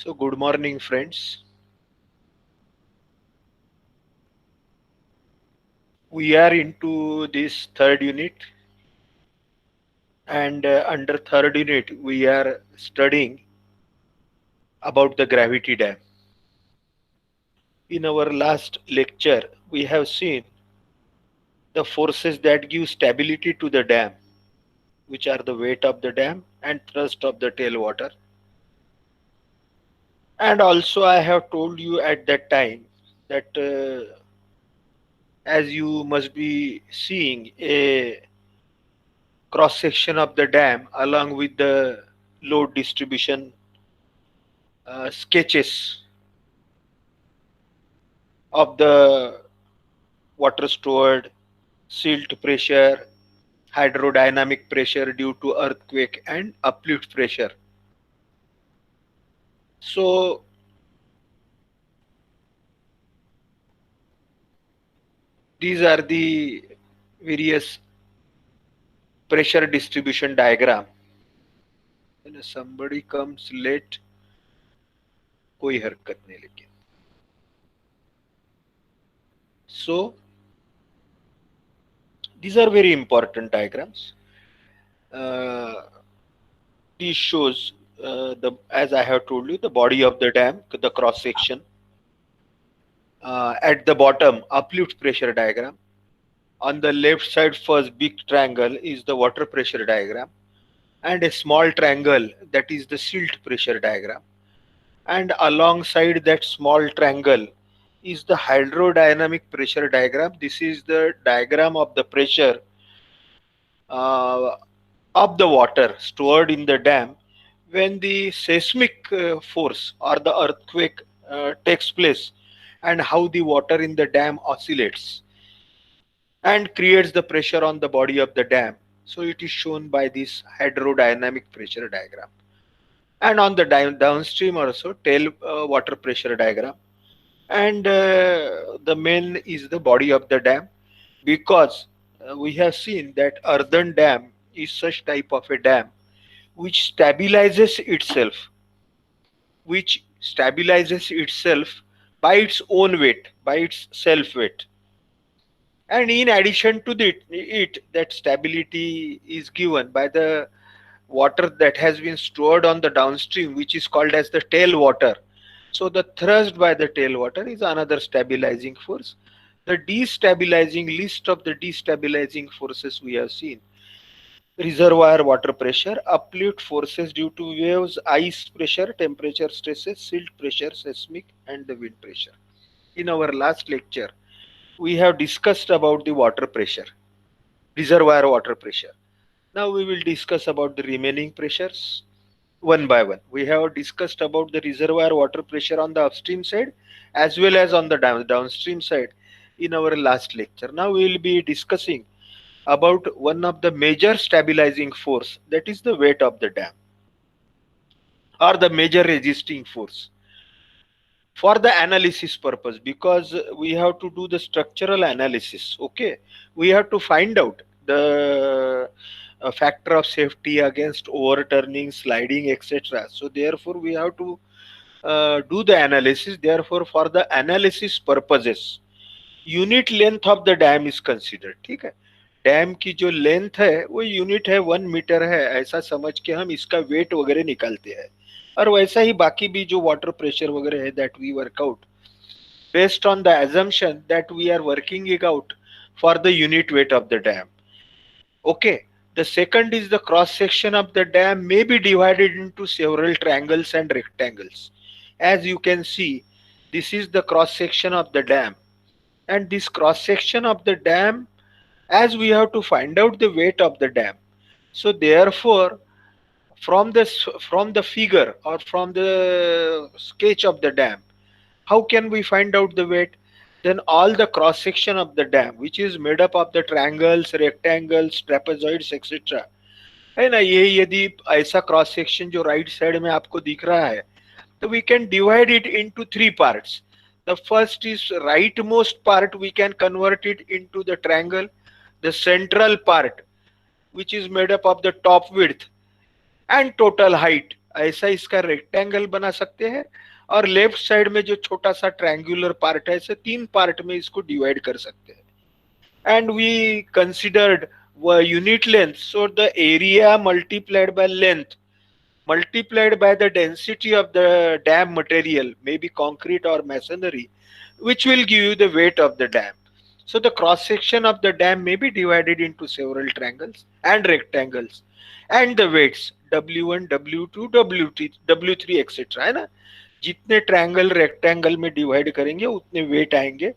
So, good morning, friends. We are into this third unit, and under third unit, we are studying about the gravity dam. In our last lecture, we have seen the forces that give stability to the dam, which are the weight of the dam and thrust of the tailwater. And also, I have told you at that time that as you must be seeing a cross section of the dam along with the load distribution sketches of the water stored, silt pressure, hydrodynamic pressure due to earthquake, and uplift pressure. So these are the various pressure distribution diagram. When somebody comes late, कोई हरकत नहीं लेकिन. So these are very important diagrams. Uh, these shows the as I have told you the body of the dam, the cross section. At the bottom, uplift pressure diagram. On the left side, first big triangle is the water pressure diagram, and a small triangle that is the silt pressure diagram. And alongside that small triangle is the hydrodynamic pressure diagram. This is the diagram of the pressure uh, of the water stored in the dam when the seismic force or the earthquake takes place, and how the water in the dam oscillates and creates the pressure on the body of the dam. So it is shown by this hydrodynamic pressure diagram. And on the downstream also tail water pressure diagram. And the main is the body of the dam, because we have seen that earthen dam is such type of a dam which stabilizes itself by its own weight, by its self weight. And in addition to it, that stability is given by the water that has been stored on the downstream, which is called as the tailwater. So the thrust by the tailwater is another stabilizing force. The destabilizing list of the destabilizing forces we have seen: reservoir water pressure, uplift forces due to waves, ice pressure, temperature stresses, silt pressure, seismic, and the wind pressure. In our last lecture, we have discussed about the water pressure, reservoir water pressure. Now we will discuss about the remaining pressures one by one. We have discussed about the reservoir water pressure on the upstream side as well as on the downstream side in our last lecture. Now we will be discussing about one of the major stabilizing force, that is the weight of the dam, or the major resisting force, for the analysis purpose, because we have to do the structural analysis. Okay, we have to find out the factor of safety against overturning, sliding, etc. So therefore we have to do the analysis. Therefore, for the analysis purposes, unit length of the dam is considered. ठीक है, dam की जो length है वो unit है, 1 metre है, ऐसा समझ के हम इसका वेट वगैरह निकालते हैं. और वैसा ही बाकी भी जो वाटर प्रेशर वगैरह है, that we work out based on the assumption that we are working it out for the unit weight of the dam. Okay. The second is the cross section of the dam may be divided into several triangles and rectangles. As you can see, this is the cross section of the dam, and this cross section of the dam, as we have to find out the weight of the dam. So therefore, from the figure or from the sketch of the dam, how can we find out the weight? Then all the cross section of the dam, which is made up of the triangles, rectangles, trapezoids, etc. है ना, ये यदि ऐसा cross section जो right side में आपको दिख रहा है, तो we can divide it into three parts. The first is rightmost part, we can convert it into the triangle. The central part, which is made up of the top width and total height, ऐसा इसका rectangle बना सकते हैं, और left side में जो छोटा सा ट्रायंगुलर पार्ट है, ऐसे 3 पार्ट में इसको डिवाइड कर सकते हैं. And we considered unit length. So the area multiplied by length multiplied by the density of the dam material, maybe concrete or masonry, which will give you the weight of the dam. So the cross section of the dam may be divided into several triangles and rectangles, and the weights W1, W2, W3, W3 etc. है ना. जितने triangle rectangle में divide करेंगे उतने wait आएंगे.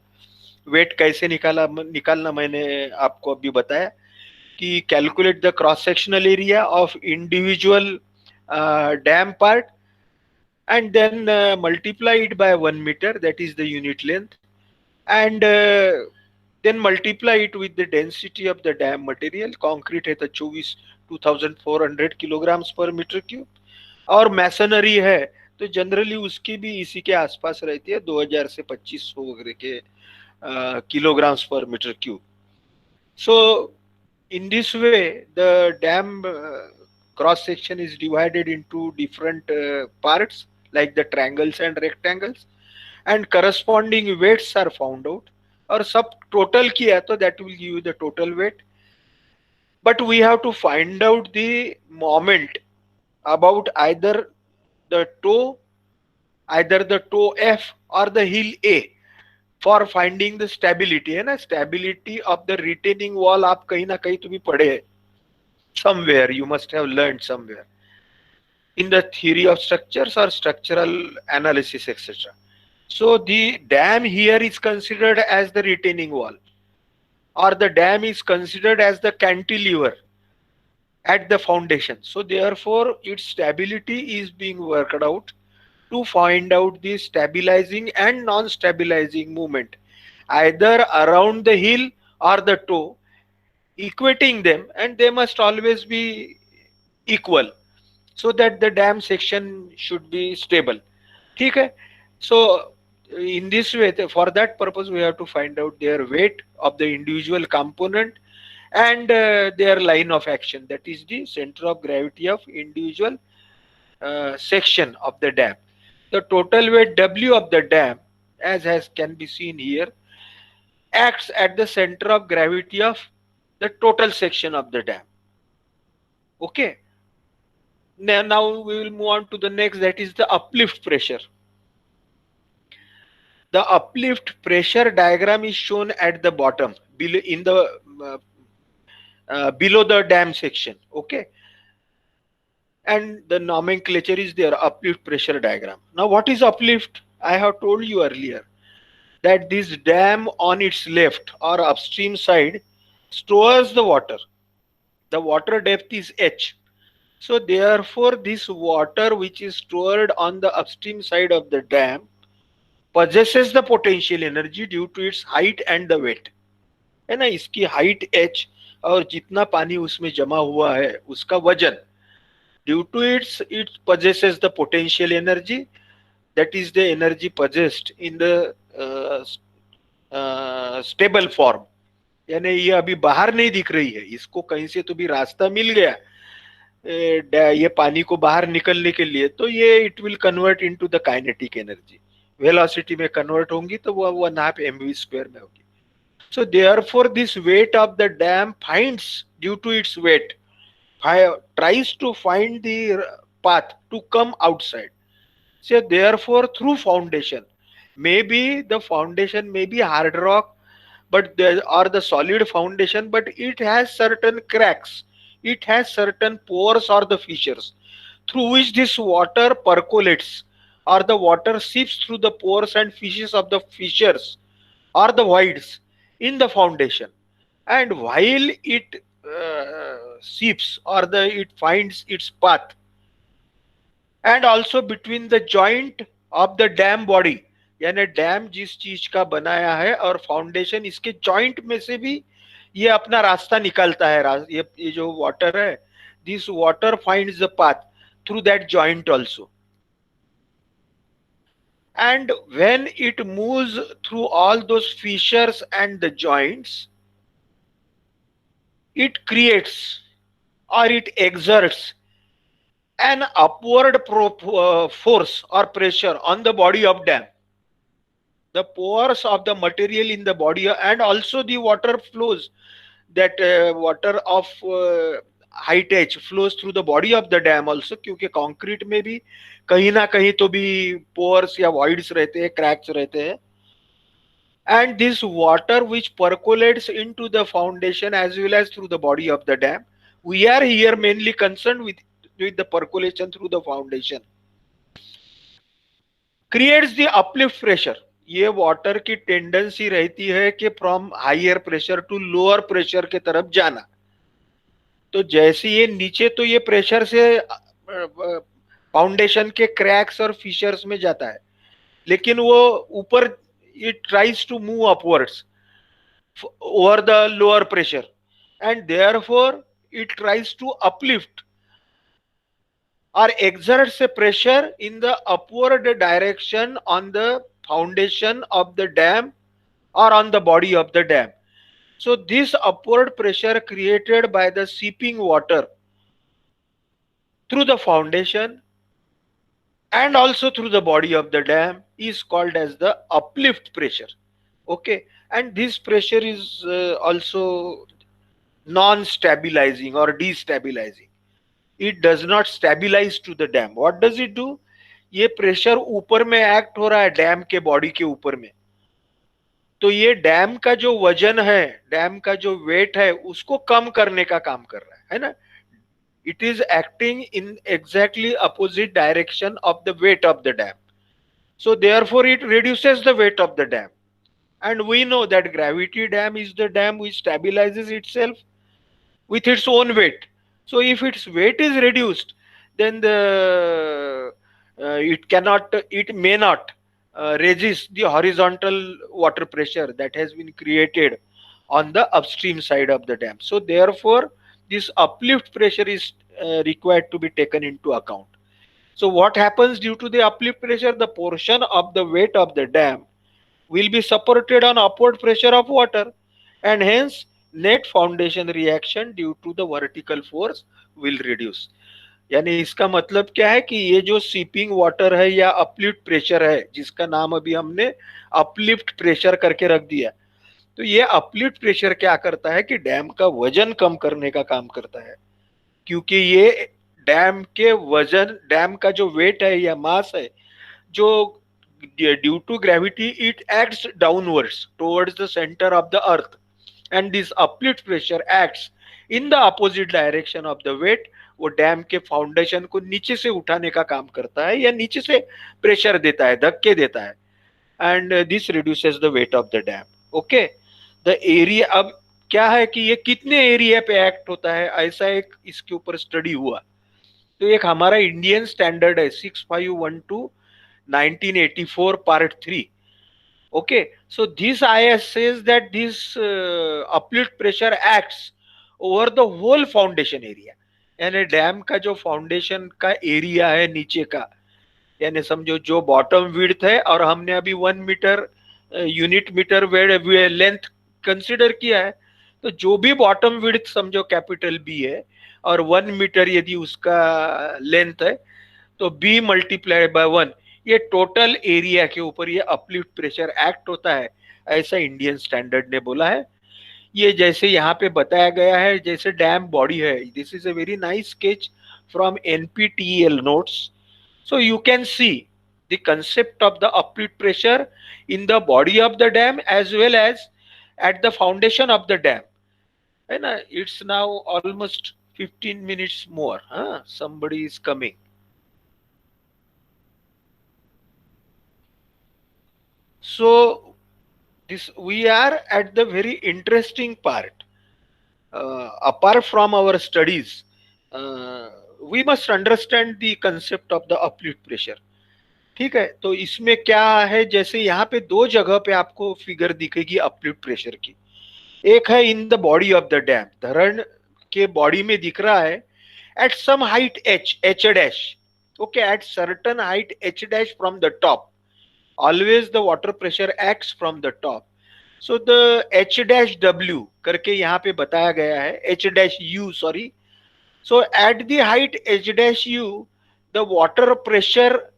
Wait कैसे निकालना मैंने आपको अभी बताया कि calculate the cross sectional area of individual dam part and then multiply it by 1 meter, that is the unit length, and then multiply it with the density of the dam material. Concrete है तो 24,400 kilograms per meter cube, और masonry है तो generally उसकी भी इसी के आसपास रहती है, 2000 से 2500 वगैरह के kilograms per meter cube. So in this way, the dam cross section is divided into different parts like the triangles and rectangles, and corresponding weights are found out. और सब total किया तो that will give you the total weight. But we have to find out the moment about the toe, either the toe F or the heel A, for finding the stability. है ना, stability of the retaining wall आप कहीं ना कहीं तो भी पढ़े हैं, somewhere you must have learn somewhere in the theory of structures और structural analysis etcetera. So the dam here is considered as the retaining wall, or the dam is considered as the cantilever at the foundation. So therefore its stability is being worked out to find out the stabilizing and non-stabilizing movement either around the heel or the toe, equating them, and they must always be equal so that the dam section should be stable. ठीक है. So in this way, for that purpose we have to find out their weight of the individual component and their line of action, that is the center of gravity of individual section of the dam. The total weight W of the dam, as can be seen here, acts at the center of gravity of the total section of the dam. Okay. Now we will move on to the next, that is the uplift pressure. The uplift pressure diagram is shown at the bottom below the dam section. Okay. And the nomenclature is there, uplift pressure diagram. Now what is uplift? I have told you earlier that this dam on its left or upstream side stores the water. The water depth is H. So therefore this water which is stored on the upstream side of the dam possesses the potential energy due to its height and the weight. है ना, इसकी height H और जितना पानी उसमें जमा हुआ है उसका वजन, due to it possesses the potential energy, that is the energy possessed in the stable form. यानी ये अभी बाहर नहीं दिख रही है, इसको कहीं से तो भी रास्ता मिल गया ये पानी को बाहर निकलने के लिए, तो ये it will convert into the kinetic energy. Velocity में कन्वर्ट होंगी तो वो 1/2 mv² में होगी. So therefore this weight of the dam finds, due to its weight, tries to find the path to come outside. So therefore through foundation, maybe the foundation may be hard rock, but or the solid foundation, but it has certain cracks, it has certain pores or the fissures through which this water percolates, or the water seeps through the pores and fissures of the fissures or the voids in the foundation, and while it seeps or it finds its path, and also between the joint of the dam body, यानी dam जिस चीज का बनाया है और foundation, इसके joint में से भी ये अपना रास्ता निकालता है. ये जो वाटर है, this water finds the path through that joint also, and when it moves through all those fissures and the joints, it creates or it exerts an upward force or pressure on the body of dam. The pores of the material in the body and also the water flows, that water of height h flows through the body of the dam also, क्योंकि concrete में भी कहीं ना कहीं तो भी pores या voids रहते हैं, क्रैक्स रहते हैं. And this water which percolates into the foundation as well as through the body of the dam, we are here mainly concerned with the percolation through the foundation, creates the uplift pressure. ये water की tendency रहती है कि from higher pressure to lower pressure के तरफ जाना. तो जैसे ये नीचे तो ये प्रेशर से फाउंडेशन के क्रैक्स और फिशर्स में जाता है, लेकिन वो ऊपर it tries to move upwards over the lower pressure, and therefore it tries to uplift or exerts a pressure in the upward direction on the foundation of the dam or on the body of the dam. So this upward pressure created by the seeping water through the foundation and also through the body of the dam is called as the uplift pressure. Okay, and this pressure is also non-stabilizing or destabilizing. It does not stabilize to the dam. What does it do? ये pressure ऊपर में act हो रहा है dam के body के ऊपर में, तो ये डैम का जो वजन है, डैम का जो वेट है, उसको कम करने का काम कर रहा है ना. It is acting in exactly opposite direction of the weight of the dam. So therefore it reduces the weight of the dam. And we know that gravity dam is the dam which stabilizes itself with its own weight. So if its weight is reduced, then it may not resist the horizontal water pressure that has been created on the upstream side of the dam. So therefore, this uplift pressure is required to be taken into account. So what happens due to the uplift pressure? The portion of the weight of the dam will be supported on upward pressure of water, and hence net foundation reaction due to the vertical force will reduce. यानी इसका मतलब क्या है कि ये जो seeping water है या अपलिफ्ट प्रेशर है, जिसका नाम अभी हमने अपलिफ्ट प्रेशर करके रख दिया, तो ये अपलिफ्ट प्रेशर क्या करता है कि डैम का वजन कम करने का काम करता है, क्योंकि ये डैम के वजन, डैम का जो वेट है या मास है, जो due to gravity it acts downwards towards the center of the earth, and this uplift pressure acts in the opposite direction of the weight. वो डैम के फाउंडेशन को नीचे से उठाने का काम करता है या नीचे से प्रेशर देता है, धक्के देता है, and this reduces the weight of the dam. Okay, the area, अब क्या है कि ये कितने एरिया पे एक्ट होता है, ऐसा एक इसके ऊपर स्टडी हुआ. तो एक हमारा इंडियन स्टैंडर्ड है 6512 1984 part 3. Okay, so this IS says that this uplift pressure acts over the whole foundation area. यानी डैम का जो फाउंडेशन का एरिया है नीचे का, यानी समझो जो बॉटम विड्थ है, और हमने अभी 1 metre unit metre length consider किया है, तो जो भी बॉटम विड्थ समझो कैपिटल बी है और 1 मीटर यदि उसका लेंथ है, तो बी मल्टीप्लाइड बाय 1, ये टोटल एरिया के ऊपर ये अपलिफ्ट प्रेशर एक्ट होता है, ऐसा इंडियन स्टैंडर्ड ने बोला है. ये जैसे यहाँ पे बताया गया है, जैसे डैम बॉडी है, this is a very nice sketch from NPTEL notes. So you can see the concept of the uplift pressure in the body of the dam as well as at the foundation of the dam, है ना. It's now almost 15 minutes more. Somebody is coming. So this, we are at the very interesting part. Apart from our studies, we must understand the concept of the uplift pressure. ठीक है, तो इसमें क्या है, जैसे यहाँ पे दो जगह पे आपको फिगर दिखेगी अपलिफ्ट प्रेशर की. एक है इन the body of the dam, धरण के बॉडी में दिख रहा है at some height h dash. Okay, at certain height h dash from the top, always the water pressure acts from the top. So the h dash w करके यहाँ पे बताया गया है, h dash u, sorry, So at the height h dash u, the water pressure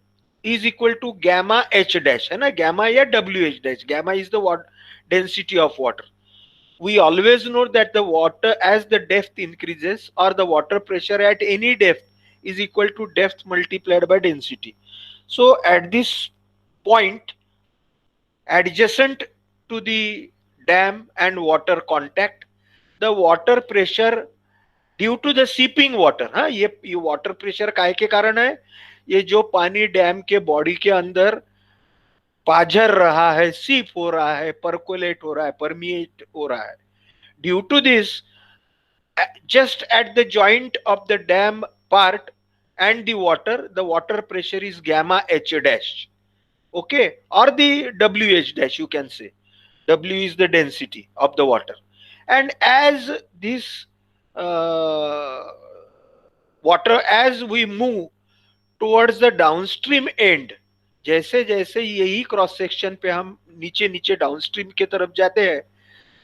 is equal to gamma h dash, है ना, gamma या wh dash. Gamma is the water density of water. We always know that the water, as the depth increases, or the water pressure at any depth is equal to depth multiplied by density. So at this point, adjacent to the dam and water contact, the water pressure due to the seeping water, हाँ, ये water pressure काय के कारण है, ये जो पानी dam के बॉडी के अंदर पाझर रहा है, सीप हो रहा है, परकोलेट हो रहा है, परमिएट हो रहा है, due to this, just at the joint of the dam part and the water pressure is gamma h dash, okay, or the wh dash, you can say. W is the density of the water. And as this uh, water, as we move towards the downstream end, जैसे जैसे यही cross section पे हम नीचे नीचे downstream की तरफ जाते हैं,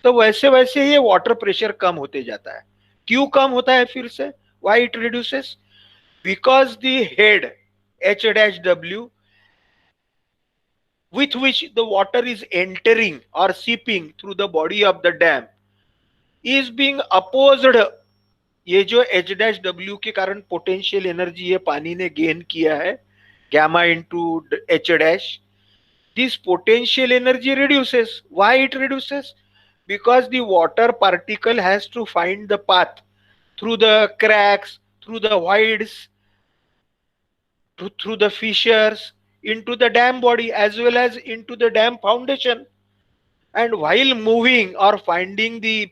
तो वैसे वैसे ये वाटर प्रेशर कम होते जाता है. क्यों कम होता है फिर से? Why it reduces? Because the head H dash W with which the water is entering or seeping through the body of the dam is being opposed. ये जो एच डैश डब्ल्यू के कारण पोटेंशियल एनर्जी ये पानी ने gain किया है, gamma into h dash, this potential energy reduces. Why it reduces? Because the water particle has to find the path through the cracks, through the voids, through the fissures, into the dam body as well as into the dam foundation. And while moving or finding the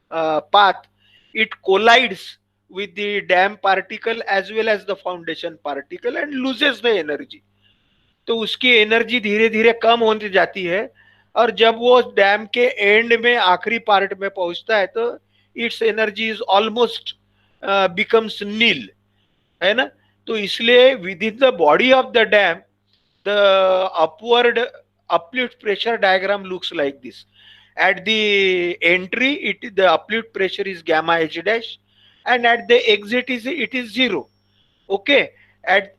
path, it collides with the dam particle as well as the foundation particle and loses the energy. तो उसकी energy धीरे धीरे कम होती जाती है, और जब वो डैम के एंड में आखिरी पार्ट में पहुंचता है तो its energy is almost becomes nil, है ना. तो इसलिए within the body of the dam, the upward uplift pressure diagram looks like this. At the entry, the uplift pressure is gamma h dash, and at the exit it is zero. Okay, at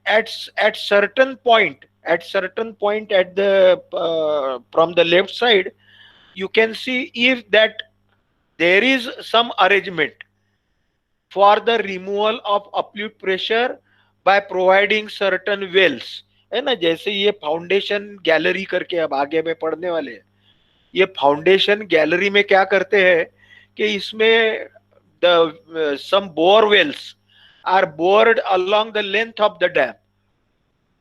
certain point at the from the left side, you can see if that there is some arrangement for the removal of uplift pressure by providing certain wells, है ना. जैसे ये foundation gallery करके अब आगे में पढ़ने वाले हैं, ये फाउंडेशन गैलरी में क्या करते हैं कि इसमें the some bore wells are bored along the length of the dam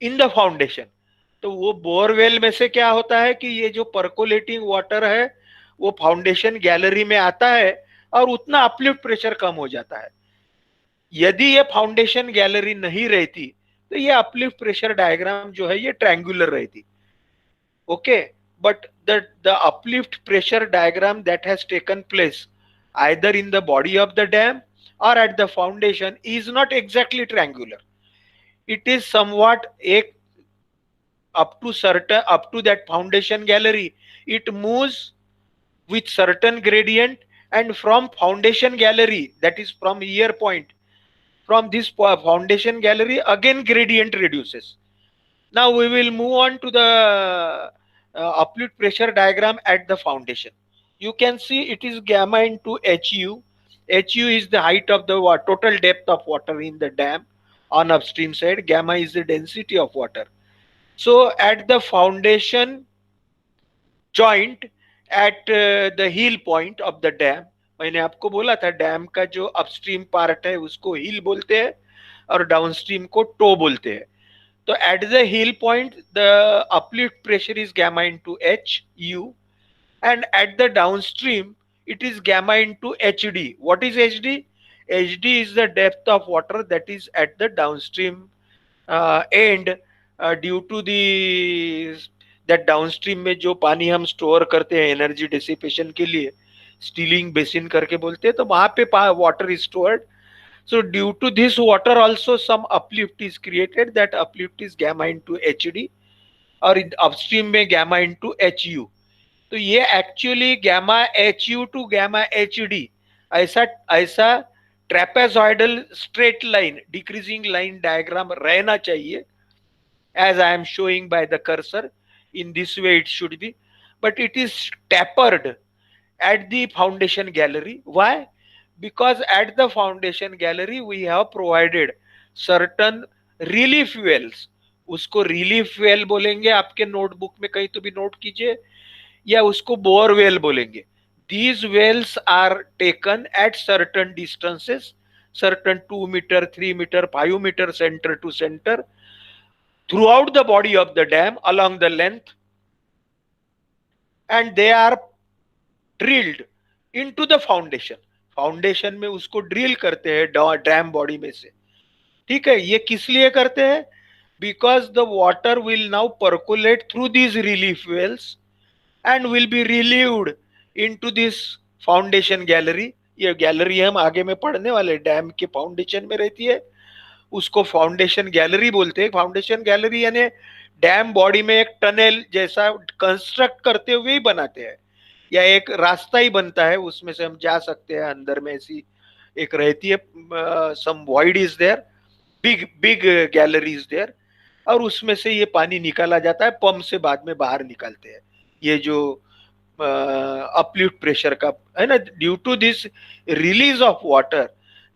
in the foundation. तो वो बोरवेल में से क्या होता है कि ये जो परकोलेटिंग वाटर है वो फाउंडेशन गैलरी में आता है और उतना अपलिफ्ट प्रेशर कम हो जाता है. यदि ये फाउंडेशन गैलरी नहीं रहती तो ये अपलिफ्ट प्रेशर डायग्राम जो है ये ट्रायंगुलर रहती. Okay, but the uplift pressure diagram that has taken place either in the body of the dam or at the foundation is not exactly triangular. It is somewhat a up to that foundation gallery, it moves with certain gradient, and from foundation gallery, that is from here point, from this foundation gallery again gradient reduces. Now we will move on to the uplift pressure diagram at the foundation. You can see it is gamma into HU. HU is the height of the total depth of water in the dam on upstream side. Gamma is the density of water. So at the foundation joint at the heel point of the dam, मैंने आपको बोला था dam का जो upstream part है उसको हिल बोलते हैं और डाउनस्ट्रीम को टो बोलते हैं. So at the heel point, the uplift pressure is gamma into H U, and at the downstream, it is gamma into HD. What is HD? HD is the depth of water that is at the downstream end, due to the that downstream में जो पानी हम store करते हैं energy dissipation के लिए, stealing basin करके बोलते हैं, तो वहां पे water is stored. So due to this water also some uplift is created. That uplift is gamma into HD, और upstream में gamma into HU. तो ये actually gamma HU to gamma HD ऐसा ऐसा trapezoidal straight line decreasing line diagram रहना चाहिए, as I am showing by the cursor. In this way it should be, but it is tapered at the foundation gallery. Why? Because at the foundation gallery we have provided certain relief wells. उसको relief well बोलेंगे, आपके notebook में कहीं तो भी note कीजिए, या उसको बोरवेल बोलेंगे. These wells are taken at certain distances, certain 2 meter, 3 meter, 5 meter center to center, throughout the body of the dam along the length, and they are drilled into the foundation. Foundation में उसको drill करते हैं dam body में से. ठीक है, ये किस लिए करते हैं? Because the water will now percolate through these relief wells and will be relieved into this foundation gallery. ये गैलरी हम आगे में पढ़ने वाले, डैम के फाउंडेशन में रहती है, उसको फाउंडेशन गैलरी बोलते हैं. फाउंडेशन गैलरी यानी डैम बॉडी में एक टनल जैसा कंस्ट्रक्ट करते हुए ही बनाते हैं, या एक रास्ता ही बनता है, उसमें से हम जा सकते हैं अंदर में. ऐसी एक रहती है, some void is there, big big gallery is there, और उसमें से ये पानी निकाला जाता है, पंप से बाद में बाहर निकालते हैं. ये जो अपलिफ्ट प्रेशर का है ना, due to this release of water,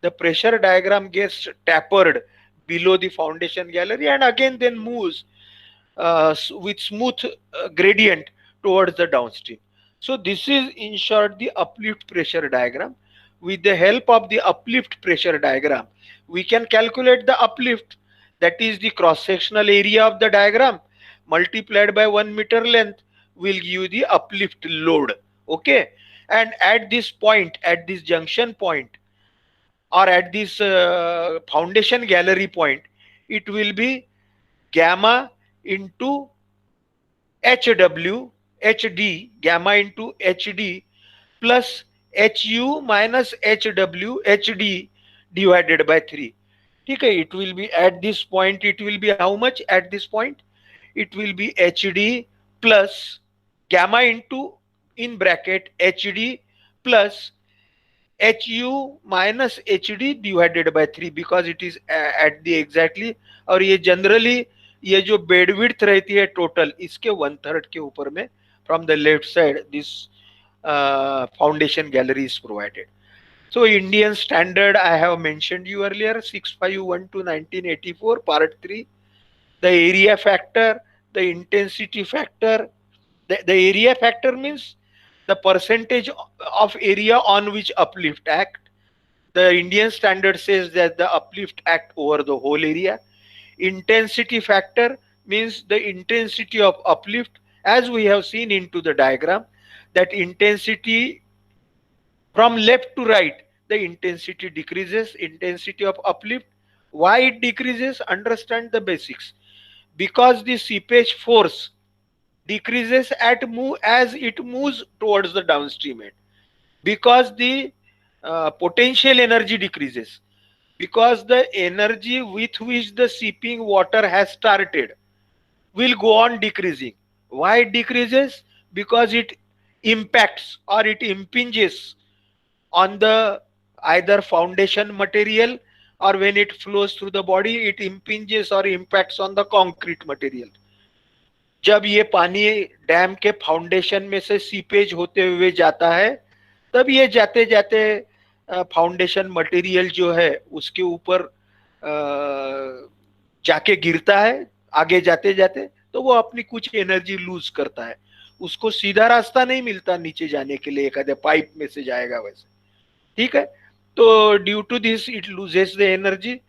the pressure diagram gets tapered below the foundation gallery and again then moves with smooth gradient towards the downstream. So this is in short the uplift pressure diagram. With the help of the uplift pressure diagram, we can calculate the uplift, that is the cross sectional area of the diagram multiplied by 1 meter length will give you the uplift load. Okay, and at this point, at this junction point, or at this foundation gallery point, it will be gamma into HW, HD, gamma into HD plus HU minus HW, HD divided by 3. ठीक है, it will be at this point, it will be how much at this point? It will be HD plus gamma into, in bracket, HD plus HU minus HD divided by 3, because it is at the exactly. और ये generally ये जो bed width रहती है total, इसके 1/3 के ऊपर में from the left side this foundation gallery is provided. So Indian standard I have mentioned you earlier, 6512 1984 part 3. The area factor, the intensity factor, the area factor means the percentage of area on which uplift act. The Indian standard says that the uplift act over the whole area. Intensity factor means the intensity of uplift, as we have seen into the diagram, that intensity from left to right, the intensity decreases, intensity of uplift. Why it decreases? Understand the basics. Because the seepage force decreases as it moves towards the downstream end, because the potential energy decreases, because the energy with which the seeping water has started will go on decreasing. Why it decreases? Because it impacts or it impinges on the either foundation material, or when it flows through the body it impinges or impacts on the concrete material. जब ये पानी dam के foundation में से seepage होते हुए जाता है, तब ये जाते जाते फाउंडेशन मटेरियल जो है उसके ऊपर जाके गिरता है. आगे जाते जाते तो वो अपनी कुछ एनर्जी लूज करता है, उसको सीधा रास्ता नहीं मिलता नीचे जाने के लिए, एक पाइप में से जाएगा वैसे. ठीक है, तो due to this it loses the energy,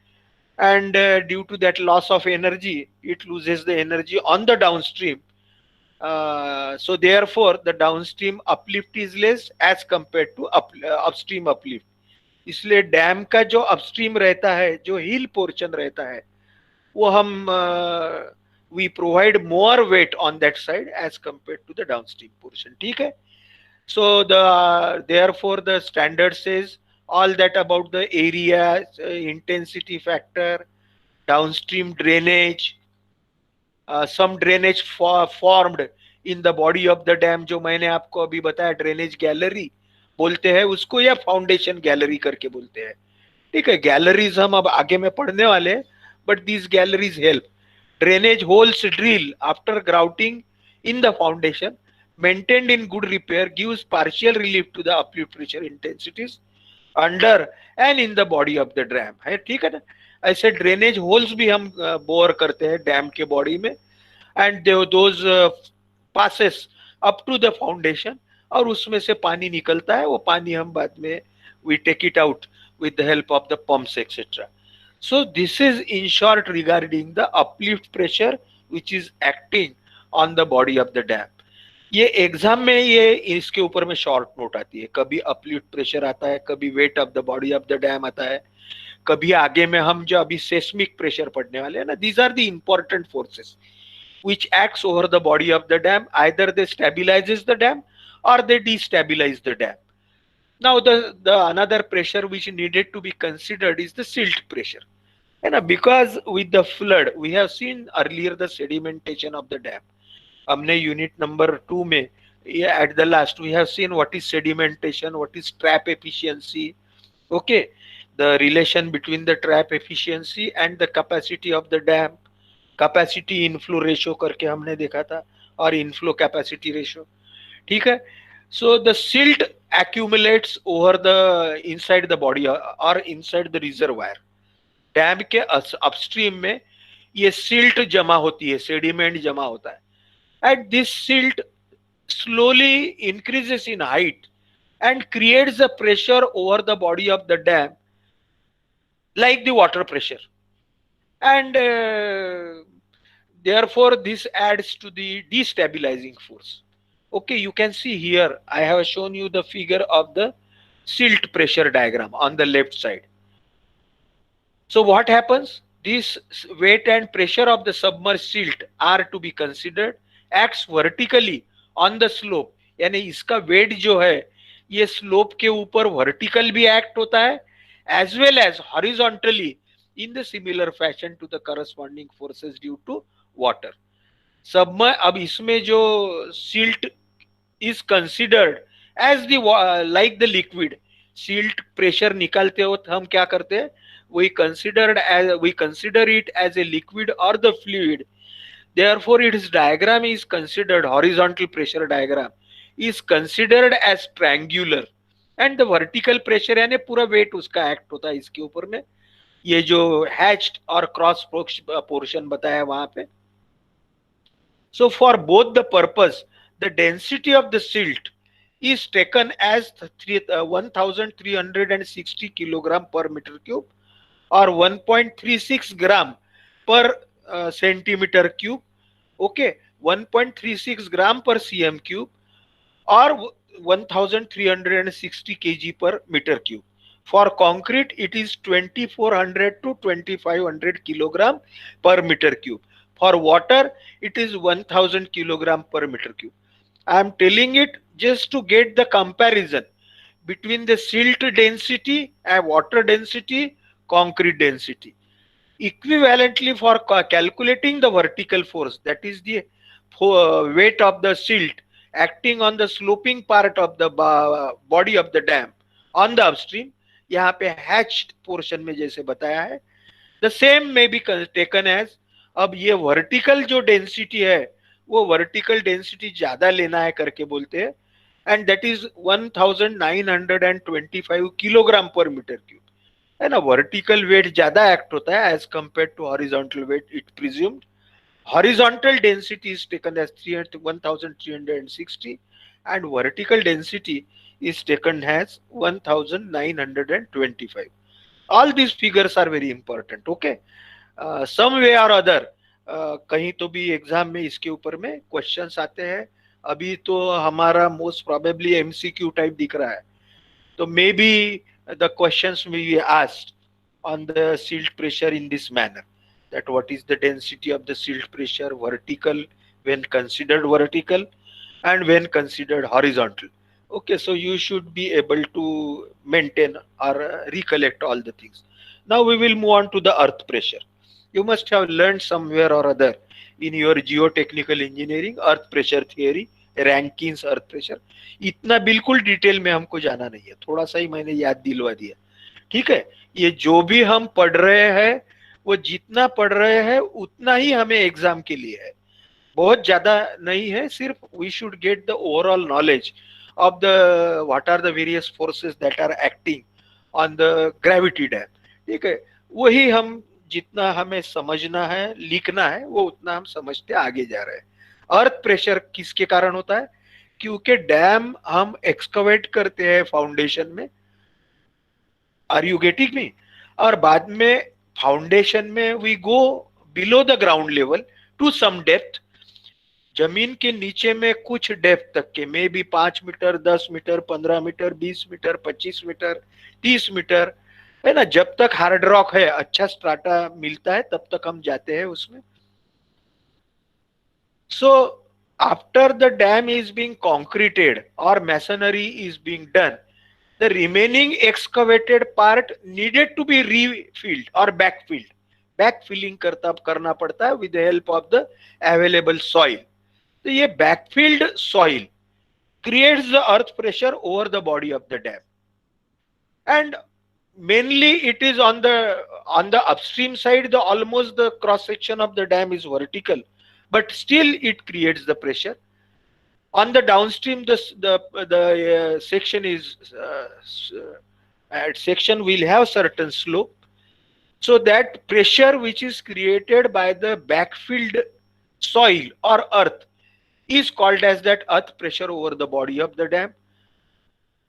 and due to that loss of energy it loses the energy on the downstream. So therefore the downstream uplift is less as compared to upstream uplift. इसलिए dam का जो upstream रहता है, जो हिल portion रहता है, वो हम we provide more weight on that side as compared to the downstream portion. ठीक है, so therefore the standard says all that about the area, intensity factor, downstream drainage, some drainage formed in the body of the dam, जो मैंने आपको अभी बताया drainage gallery बोलते हैं उसको, या फाउंडेशन गैलरी करके बोलते हैं. ठीक है, गैलरीज हम अब आगे में पढ़ने वाले हैं, but these galleries help. Drainage holes drill after grouting in the foundation maintained in good repair gives partial relief to the uplift pressure intensities under and in the body of the dam है. ठीक है ना. ऐसे drainage holes भी हम bore करते हैं dam के बॉडी में, and those passes up to the foundation, और उसमें से पानी निकलता है. वो पानी हम बाद में we take it out with the help of the pumps etc. So this is in short regarding the uplift pressure which is acting on the body of the dam. ये एग्जाम में ये इसके ऊपर में शॉर्ट नोट आती है. कभी uplift pressure आता है, कभी weight of the body of the dam आता है, कभी आगे में हम जो अभी सेस्मिक प्रेशर पढ़ने वाले हैं ना, these are the important forces which acts over the body of the dam. Either they stabilizes the dam or they destabilize the dam. Now the another pressure which needed to be considered is the silt pressure. And because with the flood we have seen earlier the sedimentation of the dam. हमने unit number 2 में at the last we have seen what is sedimentation, what is trap efficiency. Okay, the relation between the trap efficiency and the capacity of the dam, capacity inflow ratio करके हमने देखा था, और inflow capacity ratio. ठीक है. So the silt accumulates over the inside the body or inside the reservoir. Dam के upstream में ये सिल्ट जमा होती है, सेडिमेंट जमा होता है, and this silt slowly increases in height and creates a pressure over the body of the dam like the water pressure, and therefore this adds to the destabilizing force. Okay, you can see here I have shown you the figure of the silt pressure diagram on the left side. So what happens? This weight and pressure of the submerged silt are to be considered, acts vertically on the slope. यानी इसका wait जो है ये slope के ऊपर vertical भी act होता है, as well as horizontally in the similar fashion to the corresponding forces due to water. अब इसमें जो silt is considered as the like the liquid. silt pressure निकालते हो हम क्या करते हैं, we consider it as a liquid or the fluid. Therefore its diagram is considered, horizontal pressure diagram is considered as triangular, and the vertical pressure यानी पूरा weight उसका act होता है इसके ऊपर में. ये जो hatched और cross portion बताया वहां पे. So for both the purpose the density of the silt is taken as 1360 kilogram per meter cube or 1.36 gram per centimeter cube. Okay, 1.36 gram per cm cube or 1360 kg per meter cube. For concrete it is 2400 to 2500 kilogram per meter cube. For water it is 1000 kilogram per meter cube. I am telling it just to get the comparison between the silt density and water density, concrete density. Equivalently, for calculating the vertical force, that is the weight of the silt acting on the sloping part of the body of the dam on the upstream, यहाँ पे hatched portion में जैसे बताया है, the same may be taken as, अब ये vertical जो density है वो वर्टिकल डेंसिटी ज्यादा लेना है करके बोलते हैं, and that is 1925 kilogram per metre cube है ना. वर्टिकल वेट ज्यादा एक्ट होता है as compared to horizontal weight. It presumed horizontal density is taken as 1360 and vertical density is taken as 1925. All these figures are very important. Okay, some way or other कहीं तो भी exam में इसके ऊपर में questions आते हैं. अभी तो हमारा मोस्ट प्रोबेबली एमसीक्यू टाइप दिख रहा है, तो may be the questions may be asked on the silt pressure in this manner, that what is the density of the silt pressure vertical when considered vertical and when considered horizontal. Okay, so you should be able to maintain or recollect all the things. Now we will move on to the earth pressure. You must have learned somewhere or other in your geotechnical engineering earth pressure theory, Rankins earth pressure. इतना बिल्कुल detail में हमको जाना नहीं है, थोड़ा सा ही मैंने याद दिलवा दिया. ठीक है, ये जो भी हम पढ़ रहे हैं, वो जितना पढ़ रहे हैं उतना ही हमें एग्जाम के लिए है, बहुत ज्यादा नहीं है। सिर्फ we should get the overall knowledge of the what are the various forces that are acting on the gravity dam. ठीक है, वही हम जितना हमें समझना है लिखना है वो उतना हम समझते आगे जा रहे हैं। अर्थ प्रेशर किसके कारण होता है? क्योंकि डैम हम एक्सकवेट करते हैं फाउंडेशन में, आर यू गेटिंग मी? और बाद में फाउंडेशन में we go below the ground level to some depth, जमीन के नीचे में कुछ डेप्थ तक के, may be 5 metre, 10 metre, 15 metre, 20 metre, 25 metre, 30 metre, है ना। जब तक हार्ड रॉक है, अच्छा स्ट्राटा मिलता है, तब तक हम जाते हैं उसमें। So after the dam is being concreted or masonry is being done, the remaining excavated part needed to be refilled or backfilled. backfilling करना पड़ता है with the help of the available soil. तो ये backfilled soil creates the earth pressure over the body of the dam, and mainly it is on the upstream side, the almost the cross section of the dam is vertical, but still it creates the pressure. On the downstream, the section is section will have certain slope, so that pressure which is created by the backfilled soil or earth is called as that earth pressure over the body of the dam.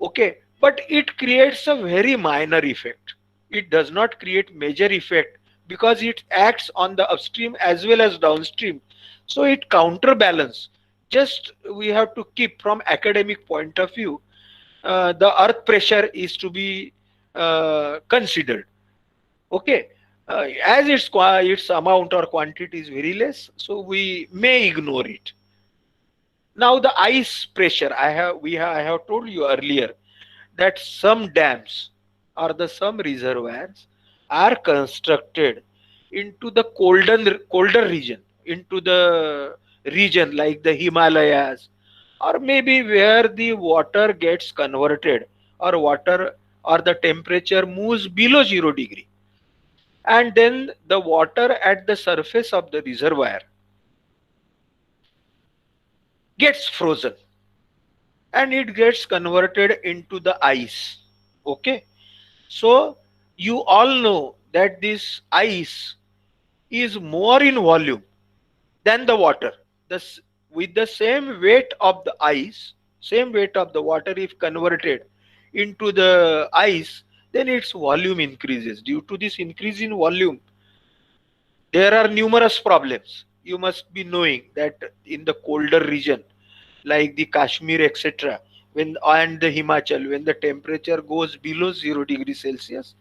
Okay, but it creates a very minor effect. It does not create major effect because it acts on the upstream as well as downstream, so it counterbalance. Just we have to keep from academic point of view, the earth pressure is to be considered. Okay, as its amount or quantity is very less, so we may ignore it. Now the ice pressure, I have told you earlier that some dams or the some reservoirs are constructed into the colder region, into the region like the Himalayas, or maybe where the water gets converted, or water or the temperature moves below 0 degree, and then the water at the surface of the reservoir gets frozen and it gets converted into the ice. Okay, so you all know that this ice is more in volume than the water. This, with the same weight of the ice, same weight of the water, if converted into the ice, then its volume increases. Due to this increase in volume, there are numerous problems. You must be knowing that in the colder region, like the Kashmir, etc., when and the Himachal, when the temperature goes below 0 degree Celsius,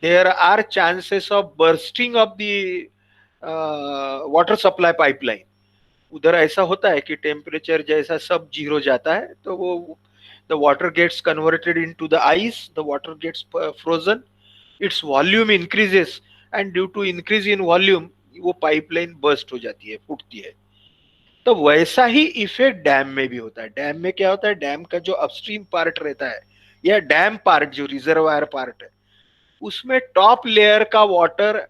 there are chances of bursting of the water supply pipeline. उधर ऐसा होता है कि temperature जैसा सब zero जाता है तो वो the water gets converted into the ice, the water gets frozen, its volume increases, and due to increase in volume वो पाइपलाइन बर्स्ट हो जाती है, फूटती है। तो वैसा ही इफेक्ट डैम में भी होता है। डैम में क्या होता है, डैम का जो अपस्ट्रीम पार्ट रहता है या डैम पार्ट जो रिजर्वायर पार्ट है, उसमें टॉप लेयर का water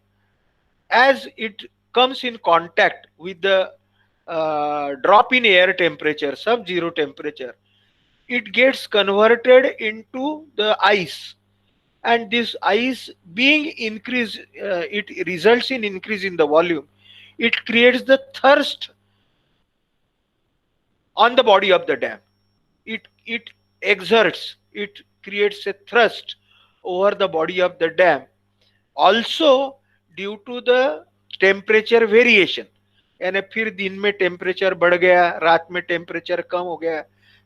as it comes in contact with the drop in air temperature, sub-zero temperature, it gets converted into the ice, and this ice being increased, it results in increase in the volume. It creates the thirst on the body of the dam. It exerts, it creates a thrust over the body of the dam, also due to the temperature variation. यानी फिर दिन में temperature बढ़ गया, रात में temperature कम हो गया।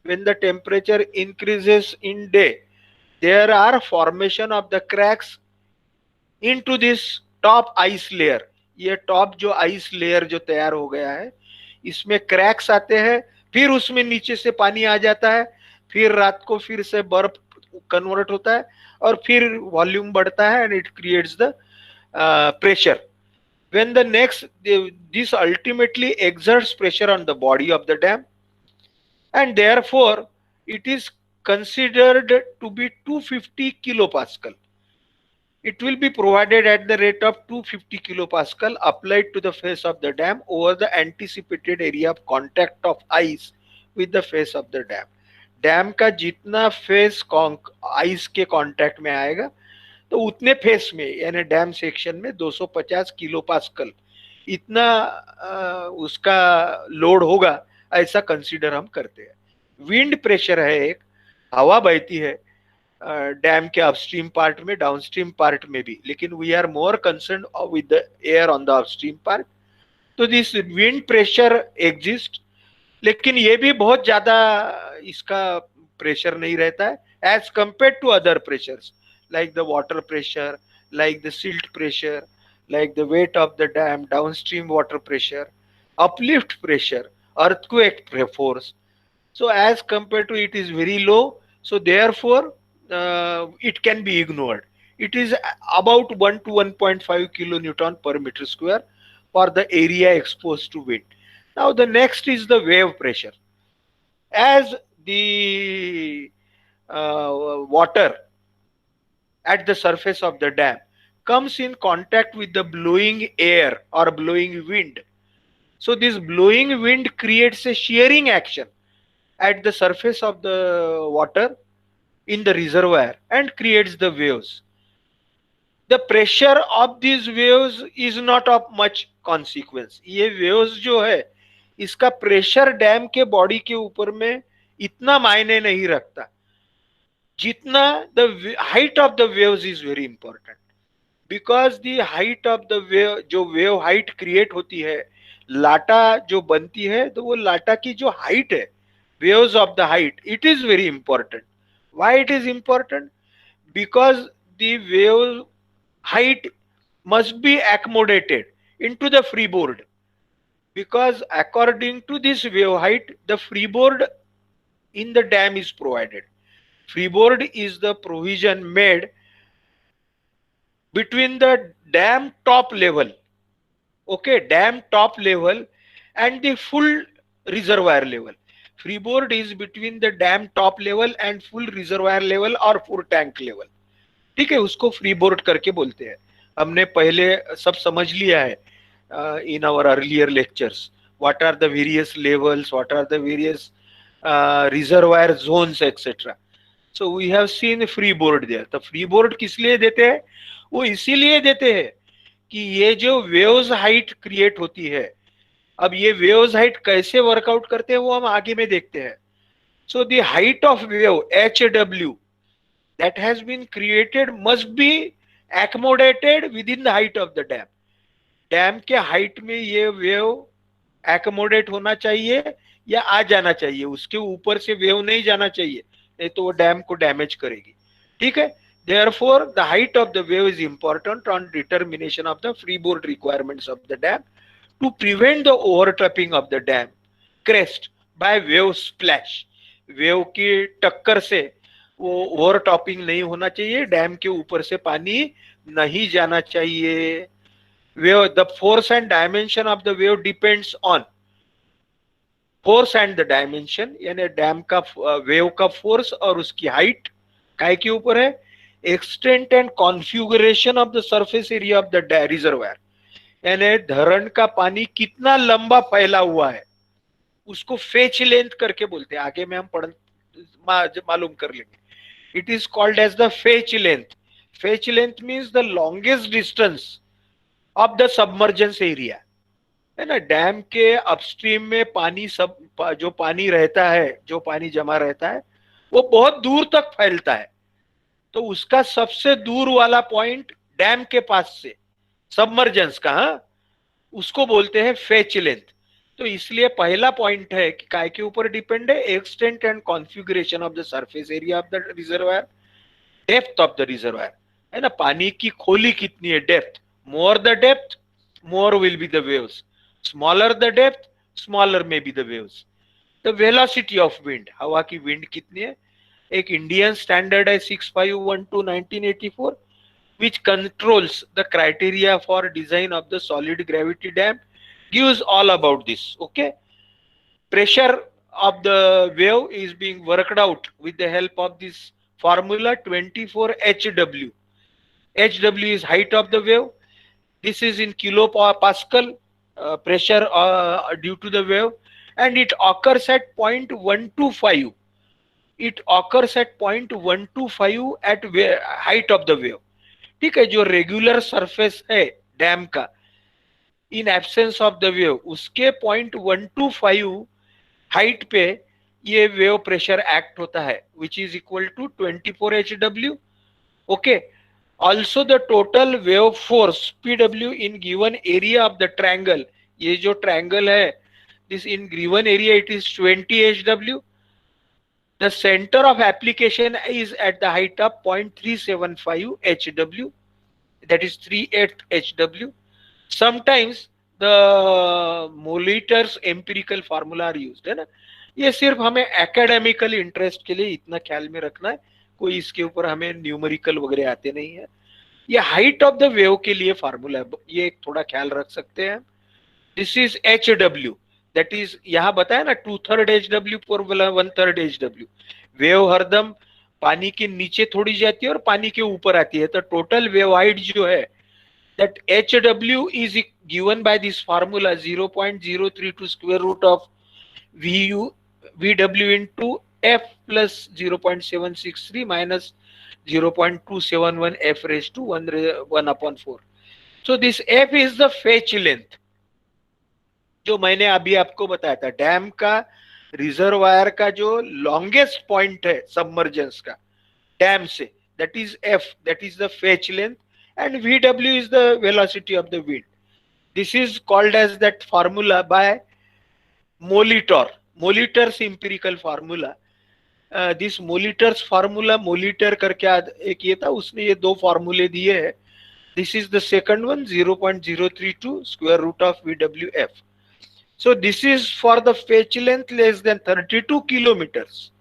When the temperature increases in day, there are formation of the cracks into this top ice layer. ये टॉप जो आइस लेयर जो तैयार हो गया है, इसमें क्रैक्स आते हैं, फिर उसमें नीचे से पानी आ जाता है, फिर रात को फिर से बर्फ कन्वर्ट होता है और फिर वॉल्यूम बढ़ता है, and it creates the pressure. When the next, this ultimately exerts pressure on the body of the dam, and therefore it is considered to be 250 kilopascal. It will be provided at the rate of 250 kilopascal applied to the face of the dam over the anticipated area of contact of ice with the face of the dam. Dam का जितना face ice के contact में आएगा तो उतने face में यानी dam section में 250 किलो पास्कल इतना उसका लोड होगा, ऐसा कंसीडर हम करते हैं। विंड प्रेशर है एक, हवा बहती है डैम के अपस्ट्रीम पार्ट में, डाउनस्ट्रीम पार्ट में भी, लेकिन we are more concern with the air on the upstream part. तो दिस विंड प्रेशर एग्जिस्ट, लेकिन ये भी बहुत ज्यादा इसका प्रेशर नहीं रहता है as compared to other pressures like the water pressure, like the silt pressure, like the weight of the dam, downstream water pressure, uplift pressure, earthquake force. So as compared to it is very low. So therefore, it can be ignored. It is about 1 to 1.5 kilonewton per meter square for the area exposed to wind. Now the next is the wave pressure. As the water at the surface of the dam comes in contact with the blowing air or blowing wind. So this blowing wind creates a shearing action at the surface of the water in the reservoir and creates the waves. The pressure of these waves is not of much consequence. ये waves जो है इसका pressure dam के body के ऊपर में इतना मायने नहीं रखता जितना the height of the waves is very important. Because the height of the wave, जो वेव हाइट क्रिएट होती है, लाटा जो बनती है, तो वो लाटा की जो हाइट है, waves of the height, it is very important. Why it is important? Because the wave height must be accommodated into the freeboard, because according to this wave height the freeboard in the dam is provided. Freeboard is the provision made between the dam top level, okay, dam top level and the full reservoir level. Freeboard is between the dam top level and full reservoir level or full tank level. ठीक है, उसको free board करके बोलते हैं। हमने पहले सब समझ लिया है in our earlier lectures, what are the various levels, what are the various reservoir zones etcetera. So we have seen free board there. तो फ्री बोर्ड किस लिए देते हैं? वो इसीलिए देते हैं कि ये जो वेव्स हाइट क्रिएट होती है, अब ये वेव्स हाइट कैसे वर्कआउट करते हैं वो हम आगे में देखते हैं। So the height of wave HW that has been created must be accommodated within the height of the dam. Dam के हाइट में ये वेव एकोमोडेट होना चाहिए या आ जाना चाहिए, उसके ऊपर से वेव नहीं जाना चाहिए, नहीं तो वो डैम को डैमेज करेगी। ठीक है, therefore the height of the wave is important on determination of the freeboard requirements of the dam to prevent the overtopping of the dam crest by wave splash. Wave की टक्कर से वो over topping नहीं होना चाहिए, dam के ऊपर से पानी नहीं जाना चाहिए। Wave, the force and dimension of the wave depends on force and the dimension, यानी डैम का वेव का फोर्स और उसकी हाइट काय के ऊपर है, extent and configuration of the surface area of the reservoir, यानी धरण का पानी कितना लंबा फैला हुआ है, उसको फेच लेंथ करके बोलते हैं। आगे में हम मालूम कर लेंगे। It is called as the fetch length. Fetch length means the longest distance of the submergence area. है ना, डैम के अपस्ट्रीम में पानी सब जो पानी रहता है, जो पानी जमा रहता है, वो बहुत दूर तक फैलता है। तो उसका सबसे दूर वाला पॉइंट डैम के पास से सबमर्जेंस का, उसको बोलते हैं फेच लेंथ। तो इसलिए पहला पॉइंट है कि काय के ऊपर डिपेंड है, extent and configuration of the surface area of the reservoir, depth of the reservoir, है ना, पानी की खोली कितनी है, depth, more the depth more will be the waves, smaller the depth smaller में be the waves. The velocity of wind, हवा की विंड कितनी है, एक इंडियन स्टैंडर्ड है 6512 1984 which controls the criteria for design of the solid gravity dam, gives all about this. Okay, pressure of the wave is being worked out with the help of this formula 24 HW. HW is height of the wave. This is in kilopascal pressure due to the wave, and it occurs at 0.125. It occurs at 0.125 at height of the wave. ठीक है, जो regular surface है dam का in absence of the wave, उसके 0.125 height पे ये wave pressure act होता है, which is equal to 24 HW. Okay. Also the total wave force PW in given area of the triangle, ये जो ट्रायंगल है, this in given area it is 20 HW. The center of application is at the height of 0.375 HW, that is 3/8 HW. Sometimes the Molitor's empirical formula are used, है ना. ये सिर्फ हमें academical interest के लिए इतना ख्याल में रखना है, कोई इसके ऊपर हमें न्यूमेरिकल वगैरह आते नहीं है. ये हाइट ऑफ द वेव के लिए फार्मूला है, ये एक थोड़ा ख्याल रख सकते हैं. This is HW, that is यहां बताया ना 2/3 HW पर 1/3 HW. वेव हरदम पानी के नीचे थोड़ी जाती है और पानी के ऊपर आती है, तो टोटल वेव हाइट जो है that HW is given by this formula 0.032 square root of VW into F plus 0.763 minus 0.271 F raised to 1/4. So this F is the fetch length, जो मैंने अभी आपको बताया था. डैम का रिजर्वायर का जो लॉन्गेस्ट पॉइंट है सबमर्जेंस का डैम से, that is F, that is the fetch length, and VW is the velocity of the wind. This is called as that formula by Molitor. Molitor's empirical formula. This Molitor's formula, Molitor करके एक ये था, उसने ये दो फॉर्मूले दिए हैं. This is the second one, 0.032 square root of VWF. So this is for the fetch length less than 32 kilometers.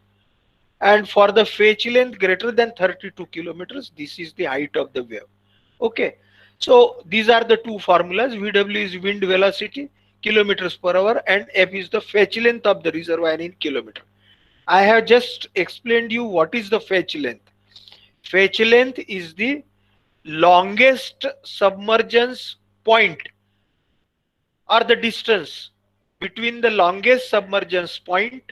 And for the fetch length greater than 32 kilometers, this is the height of the wave. Okay. So these are the two formulas. VW is wind velocity, kilometers per hour, and F is the fetch length of the reservoir in kilometer. I have just explained you what is the fetch length. Fetch length is the longest submergence point, or the distance between the longest submergence point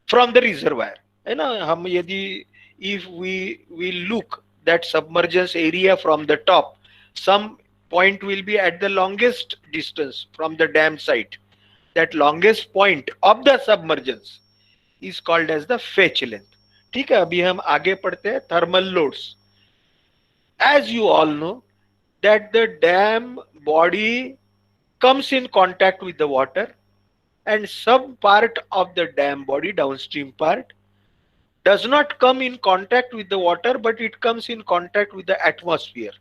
from the reservoir. है ना, हम यदि if we look that submergence area from the top, some point will be at the longest distance from the dam site. That longest point of the submergence is called as the fetch length. ठीक है, अभी हम आगे पढ़ते हैं. thermal loads. As you all know that the dam body comes in contact with the water, and some part of the dam body, downstream part, does not come in contact with the water, but it comes in contact with the atmosphere.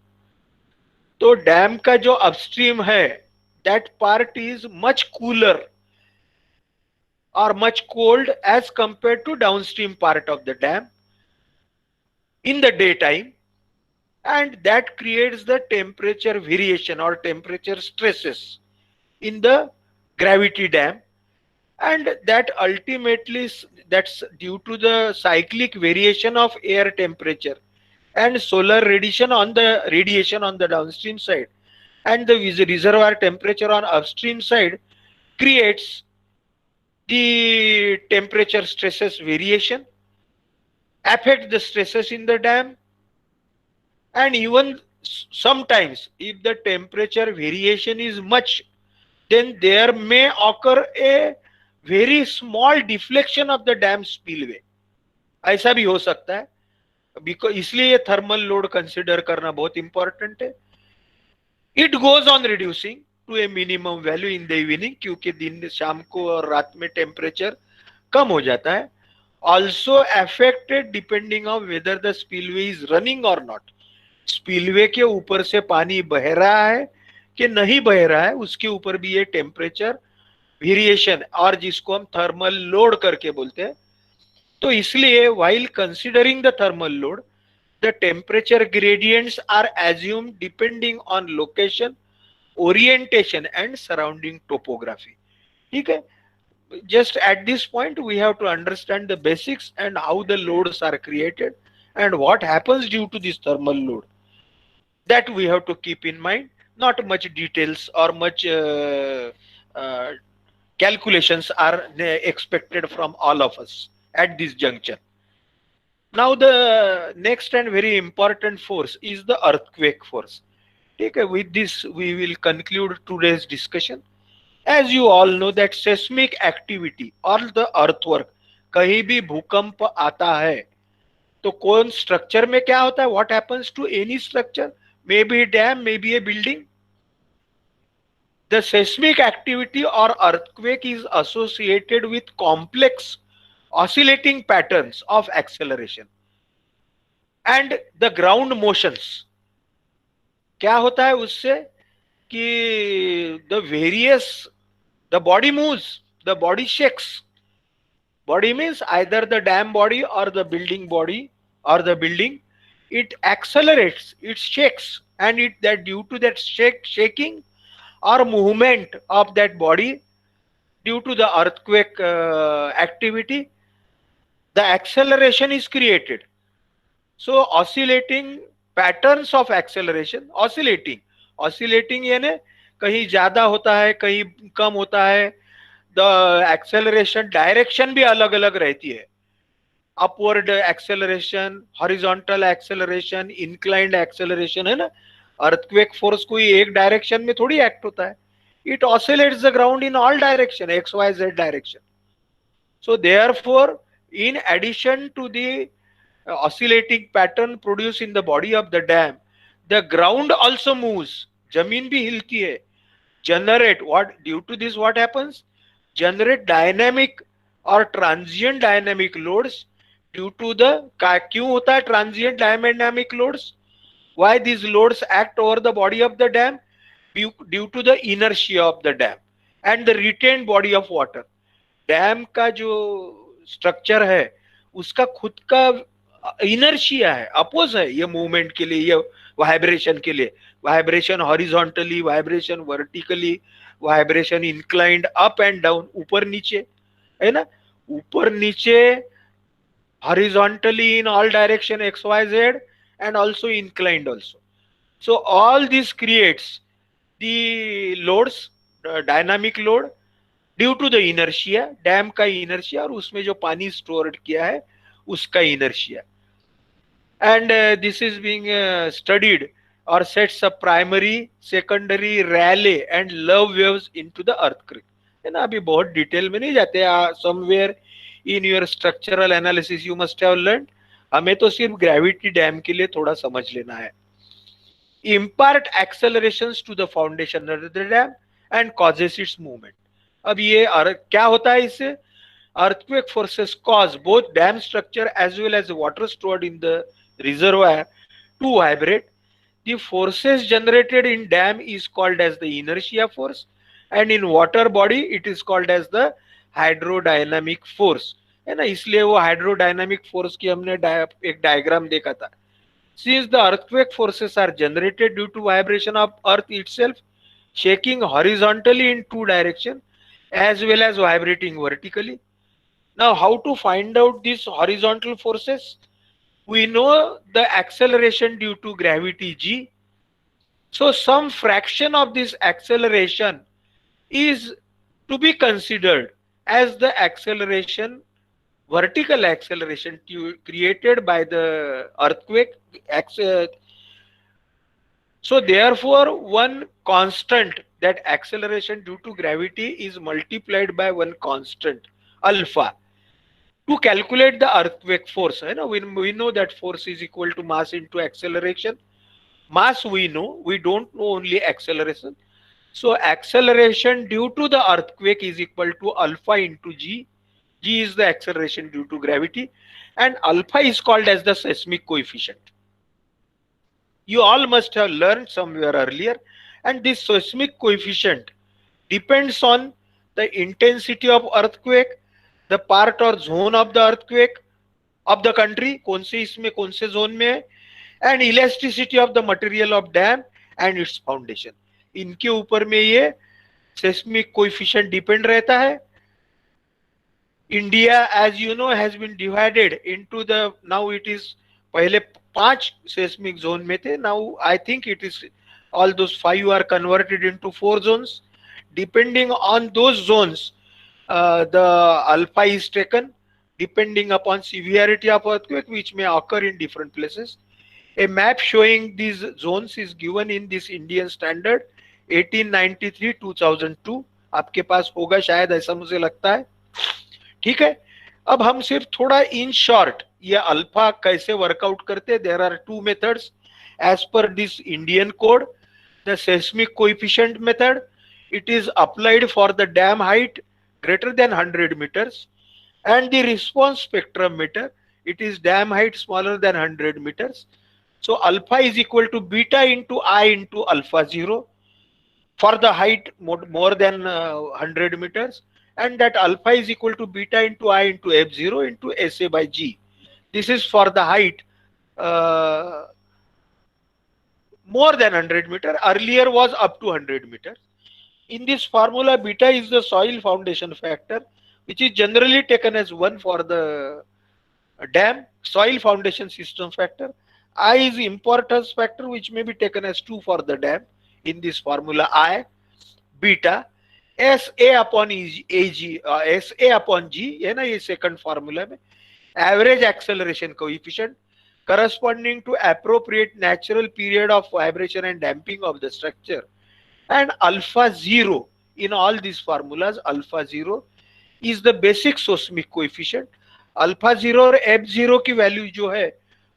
तो dam का जो upstream है, that part is much cooler or much cold as compared to downstream part of the dam in the daytime, and that creates the temperature variation or temperature stresses in the gravity dam, and that ultimately that's due to the cyclic variation of air temperature and solar radiation on the downstream side, and the reservoir temperature on upstream side creates the temperature stresses variation, affect the stresses in the dam, and even sometimes if the temperature variation is much, then there may occur a very small deflection of the dam spillway. ऐसा भी हो सकता है, because इसलिए ये thermal load consider करना बहुत important है. It goes on reducing to a minimum value in the evening, क्योंकि दिन शाम को और रात में टेम्परेचर कम हो जाता है. Also affected depending on whether the spillway is running और नॉट. स्पिलवे के ऊपर से पानी बह रहा है कि नहीं बह रहा है, उसके ऊपर भी ये टेम्परेचर वेरिएशन, और जिसको हम थर्मल लोड करके बोलते हैं. तो इसलिए while considering the thermal load, the temperature gradients are assumed depending on location, orientation and surrounding topography. ठीक है, just at this point we have to understand the basics and how the loads are created and what happens due to this thermal load. That we have to keep in mind. Not much details or much uh, calculations are expected from all of us at this juncture. Now the next and very important force is the earthquake force. Okay, with this we will conclude today's discussion. As you all know that seismic activity or the earthwork, कहीं भी भूकंप आता है तो कौन structure में क्या होता है, what happens to any structure, may be dam, may be a building, the seismic activity or earthquake is associated with complex oscillating patterns of acceleration and the ground motions. क्या होता है उससे कि the various, the body moves, the body shakes. Body means either the dam body or the building body or the building. It accelerates, it shakes, and it that due to that shaking or movement of that body due to the earthquake activity, the acceleration is created. So oscillating patterns of acceleration, oscillating यानी कहीं ज्यादा होता है कहीं कम होता है, the acceleration direction भी अलग अलग रहती है, upward acceleration, horizontal acceleration, inclined acceleration, है ना. अर्थक्वेक फोर्स कोई एक डायरेक्शन में थोड़ी एक्ट होता है, it oscillates the ground in all direction, X Y Z direction. So therefore, in addition to the oscillating pattern produced in the body of the dam, the ground also moves. जमीन भी हिलती है. Generate what, due to this what happens? Generate dynamic or transient dynamic loads due to the, क्यों होता है transient dynamic loads? Why these loads act over the body of the dam? Due to the inertia of the dam and the retained body of water. Dam का जो structure है उसका खुद का inertia है, अपोज है ये मूवमेंट के लिए, ये वाइब्रेशन के लिए. Vibration horizontally, vibration vertically, vibration inclined up and down, ऊपर नीचे, है ना, ऊपर नीचे, horizontally in all direction x y z, and also inclined also. So all this creates the loads, dynamic load due to the inertia, dam का inertia और उसमें जो पानी स्टोर्ड किया है उसका inertia. And this is being studied और sets a primary, secondary, Rayleigh and Love waves into the earthquake. है ना, अभी बहुत डिटेल में नहीं जाते. Somewhere in your structural analysis you must have learn. हमें तो सिर्फ ग्रेविटी डैम के लिए थोड़ा समझ लेना है. Impart accelerations to the foundation of the dam and causes its movement. अब ये क्या होता है इससे? earthquake forces cause both dam structure as well as water stored in the reservoir to vibrate. The forces generated in dam is called as the inertia force, and in water body it is called as the hydrodynamic force. है ना, इसलिए वो hydrodynamic force की हमने एक diagram देखा था. Since the earthquake forces are generated due to vibration of earth itself, shaking horizontally in two directions as well as vibrating vertically. Now, how to find out these horizontal forces? We know the acceleration due to gravity g. So some fraction of this acceleration is to be considered as the acceleration, vertical acceleration created by the earthquake. So therefore, one constant, that acceleration due to gravity, is multiplied by one constant, alpha, to calculate the earthquake force. You know, we know that force is equal to mass into acceleration. Mass we know, we don't know only acceleration. So acceleration due to the earthquake is equal to alpha into g. G is the acceleration due to gravity, and alpha is called as the seismic coefficient. You all must have learned somewhere earlier, and this seismic coefficient depends on the intensity of earthquake, the part or zone of the earthquake of the country, कौन से इसमें कौन से zone में है, and elasticity of the material of dam and its foundation. इनके ऊपर में ये seismic coefficient depend रहता है. India, as you know, has been divided into the, now it is, पहले 5 seismic zone में थे. Now I think it is all those 5 are converted into 4 zones. Depending on those zones, the alpha is taken depending upon severity of earthquake, which may occur in different places. A map showing these zones is given in this Indian standard 1893-2002. आपके पास होगा शायद, ऐसा मुझे लगता है. ठीक है. अब हम सिर्फ थोड़ा इन शॉर्ट ये अल्फा कैसे वर्कआउट करते. There are two methods as per this Indian code. The seismic coefficient method, it is applied for the dam height greater than 100 meters, and the response spectrometer, it is dam height smaller than 100 meters. So alpha is equal to beta into I into alpha 0 for the height more than 100 meters, and that alpha is equal to beta into I into f0 into SA by G. This is for the height uh, more than 100 meter. Earlier was up to 100 meters. In this formula, beta is the soil foundation factor, which is generally taken as 1 for the dam, soil foundation system factor. I is importance factor, which may be taken as 2 for the dam. In this formula, I, beta, SA upon AG, SA upon G, है ना ये second formula में. Average acceleration coefficient corresponding to appropriate natural period of vibration and damping of the structure. And alpha 0 in all these formulas, alpha 0 is the basic seismic coefficient. Alpha 0 और F 0 की value जो है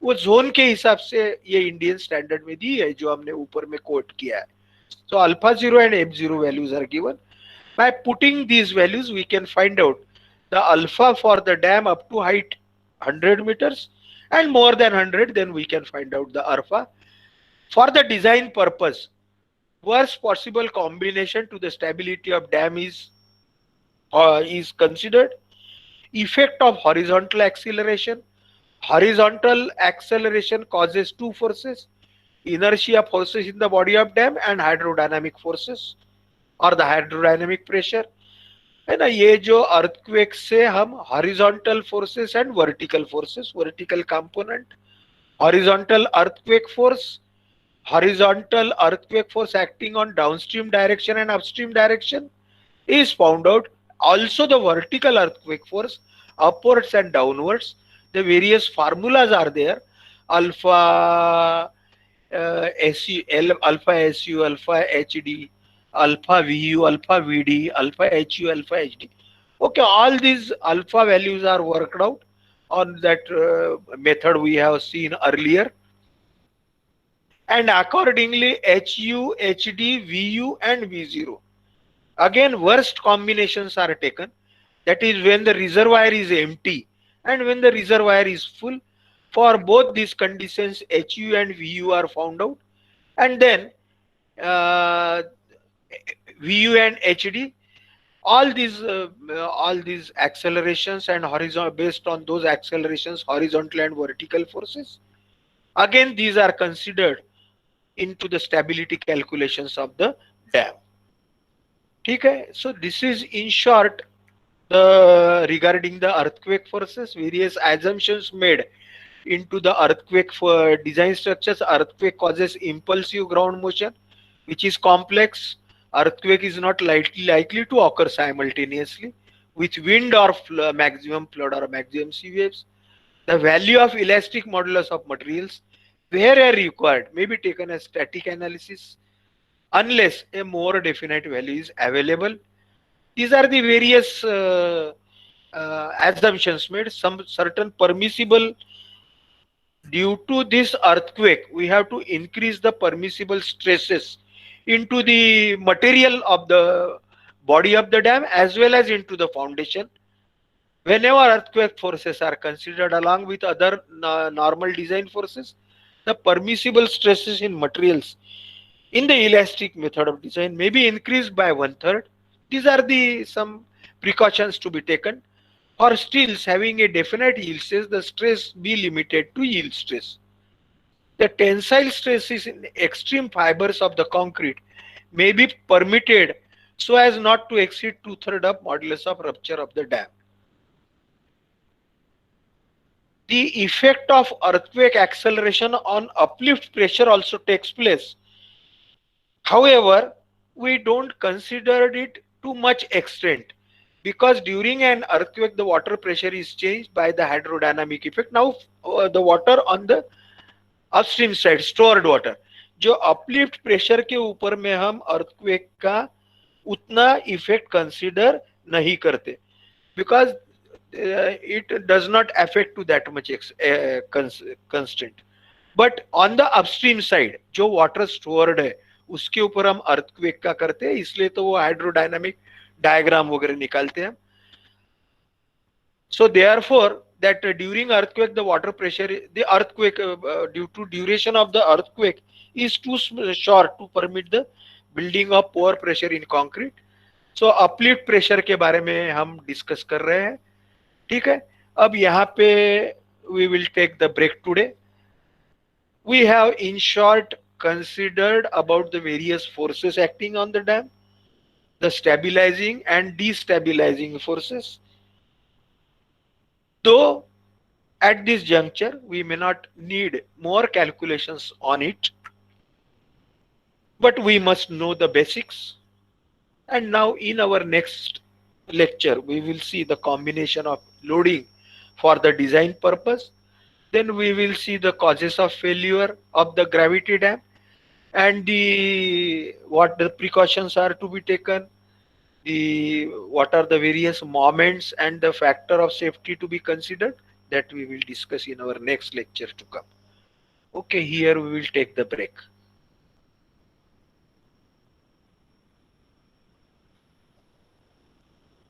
वो zone के हिसाब से ये Indian standard में दी है जो हमने ऊपर में कोट किया है. So alpha 0 and f 0 values are given. By putting these values, we can find out the alpha for the dam up to height 100 meters and more than 100. Then we can find out the alpha. For the design purpose, worst possible combination to the stability of dam is considered. Effect of horizontal acceleration. Horizontal acceleration causes two forces: inertia forces in the body of dam and hydrodynamic forces or the hydrodynamic pressure. है ना. ये जो earthquake से हम horizontal forces and vertical forces, vertical component, horizontal earthquake force, horizontal earthquake force acting on downstream direction and upstream direction is found out. Also the vertical earthquake force upwards and downwards. The various formulas are there. Alpha SU, alpha SU, alpha HD, alpha VU, alpha VD, alpha HU, alpha HD. Okay, all these alpha values are worked out on that method we have seen earlier. And accordingly HU, HD, VU and V0. Again worst combinations are taken. That is when the reservoir is empty and when the reservoir is full. For both these conditions HU and VU are found out. And then VU and HD, all these accelerations and horizontal, based on those accelerations, horizontal and vertical forces, again these are considered into the stability calculations of the dam. ठीक है. So this is in short the regarding the earthquake forces, various assumptions made into the earthquake for design structures. Earthquake causes impulsive ground motion, which is complex. Earthquake is not likely to occur simultaneously with wind or maximum flood or maximum sea waves. The value of elastic modulus of materials where required may be taken as static analysis unless a more definite value is available. These are the various assumptions made. Some certain permissible, due to this earthquake we have to increase the permissible stresses into the material of the body of the dam as well as into the foundation. Whenever earthquake forces are considered along with other normal design forces, the permissible stresses in materials in the elastic method of design may be increased by 1/3. These are the some precautions to be taken. For steels having a definite yield stress, the stress be limited to yield stress. The tensile stresses in extreme fibers of the concrete may be permitted so as not to exceed 2/3 of modulus of rupture of the dam. the effect of earthquake acceleration on uplift pressure also takes place. However, we don't consider it to much extent, because during an earthquake the water pressure is changed by the hydrodynamic effect. Now the water on the upstream side stored water, जो uplift pressure के ऊपर में हम earthquake का उतना effect consider नहीं करते, because it does not affect to that much constant. But on the upstream side जो वाटर स्टोर्ड है उसके ऊपर हम अर्थक्वेक का करते हैं, इसलिए तो वो हाइड्रोडायनामिक डायग्राम वगैरह निकालते हैं. So therefore, that during earthquake, the water pressure, the earthquake, due to duration of the earthquake, is too short to permit the building of poor pressure in concrete. So uplift pressure के बारे में हम discuss कर रहे हैं. ठीक है, अब यहाँ पे we will take the break today. We have in short considered about the various forces acting on the dam, the stabilizing and destabilizing forces. Though at this juncture, we may not need more calculations on it, but we must know the basics. And now in our next lecture, we will see the combination of loading for the design purpose. Then we will see the causes of failure of the gravity dam, and the what the precautions are to be taken, the what are the various moments and the factor of safety to be considered, that we will discuss in our next lecture to come. Okay, here we will take the break.